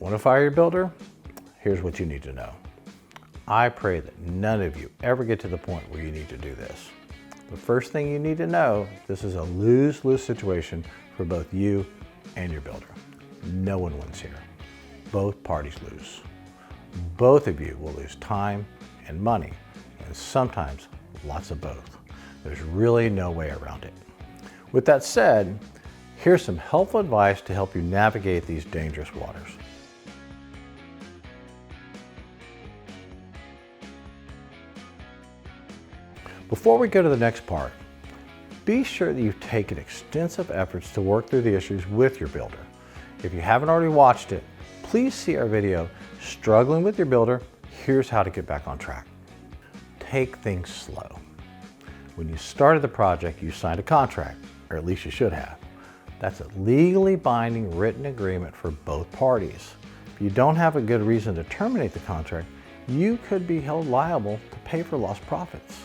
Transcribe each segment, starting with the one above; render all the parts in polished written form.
Want to fire your builder? Here's what you need to know. I pray that none of you ever get to the point where you need to do this. The first thing you need to know, this is a lose-lose situation for both you and your builder. No one wins here. Both parties lose. Both of you will lose time and money, and sometimes lots of both. There's really no way around it. With that said, here's some helpful advice to help you navigate these dangerous waters. Before we go to the next part, be sure that you've taken extensive efforts to work through the issues with your builder. If you haven't already watched it, please see our video, Struggling with Your Builder, Here's How to Get Back on Track. Take things slow. When you started the project, you signed a contract, or at least you should have. That's a legally binding written agreement for both parties. If you don't have a good reason to terminate the contract, you could be held liable to pay for lost profits.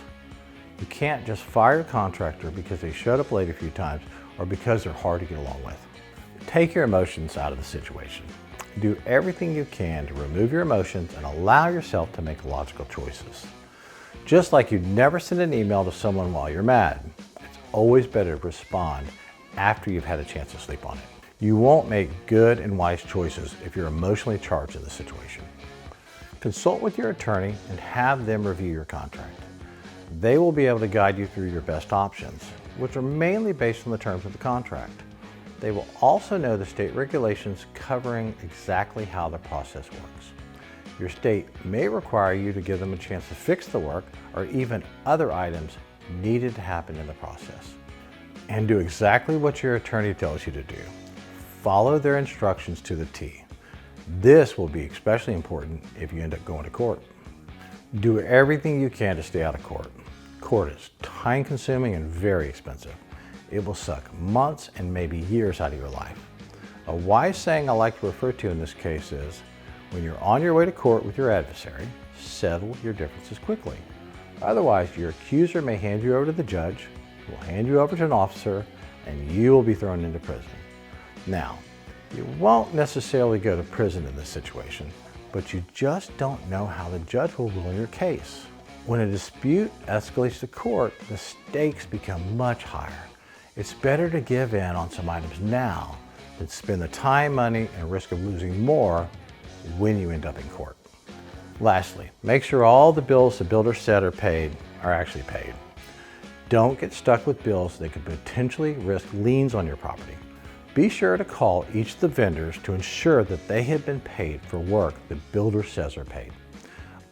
You can't just fire a contractor because they showed up late a few times or because they're hard to get along with. Take your emotions out of the situation. Do everything you can to remove your emotions and allow yourself to make logical choices. Just like you'd never send an email to someone while you're mad, it's always better to respond after you've had a chance to sleep on it. You won't make good and wise choices if you're emotionally charged in the situation. Consult with your attorney and have them review your contract. They will be able to guide you through your best options, which are mainly based on the terms of the contract. They will also know the state regulations covering exactly how the process works. Your state may require you to give them a chance to fix the work or even other items needed to happen in the process. And do exactly what your attorney tells you to do. Follow their instructions to the T. This will be especially important if you end up going to court. Do everything you can to stay out of court. Court is time-consuming and very expensive. It will suck months and maybe years out of your life. A wise saying I like to refer to in this case is, when you're on your way to court with your adversary, settle your differences quickly. Otherwise, your accuser may hand you over to the judge, who will hand you over to an officer, and you will be thrown into prison. Now, you won't necessarily go to prison in this situation, but you just don't know how the judge will rule in your case. When a dispute escalates to court, the stakes become much higher. It's better to give in on some items now than spend the time, money, and risk of losing more when you end up in court. Lastly, make sure all the bills the builder said are actually paid. Don't get stuck with bills that could potentially risk liens on your property. Be sure to call each of the vendors to ensure that they have been paid for work the builder says are paid.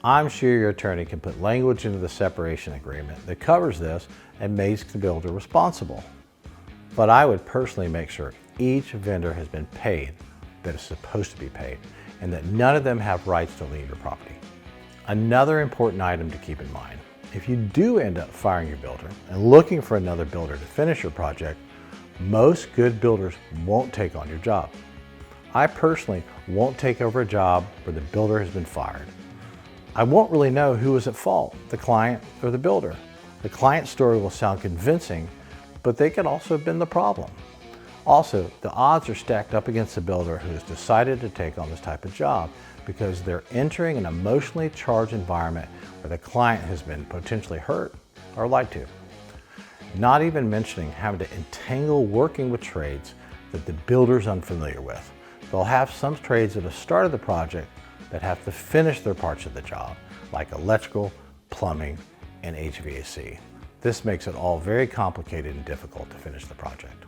I'm sure your attorney can put language into the separation agreement that covers this and makes the builder responsible. But I would personally make sure each vendor has been paid that is supposed to be paid and that none of them have rights to lien your property. Another important item to keep in mind, if you do end up firing your builder and looking for another builder to finish your project, most good builders won't take on your job. I personally won't take over a job where the builder has been fired. I won't really know who was at fault, the client or the builder. The client's story will sound convincing, but they could also have been the problem. Also, the odds are stacked up against the builder who has decided to take on this type of job because they're entering an emotionally charged environment where the client has been potentially hurt or lied to. Not even mentioning having to entangle working with trades that the builder's unfamiliar with. They'll have some trades at the start of the project that have to finish their parts of the job, like electrical, plumbing, and HVAC. This makes it all very complicated and difficult to finish the project.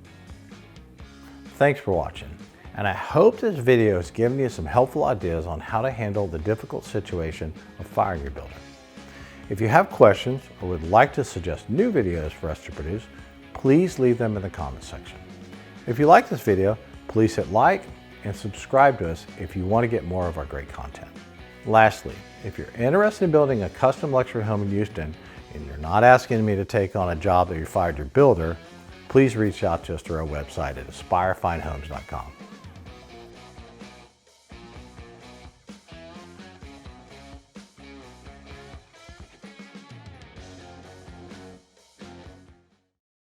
Thanks for watching, and I hope this video has given you some helpful ideas on how to handle the difficult situation of firing your builder. If you have questions or would like to suggest new videos for us to produce, please leave them in the comments section. If you like this video, please hit like and subscribe to us if you want to get more of our great content. Lastly, if you're interested in building a custom luxury home in Houston and you're not asking me to take on a job that you fired your builder, please reach out to us through our website at aspirefinehomes.com.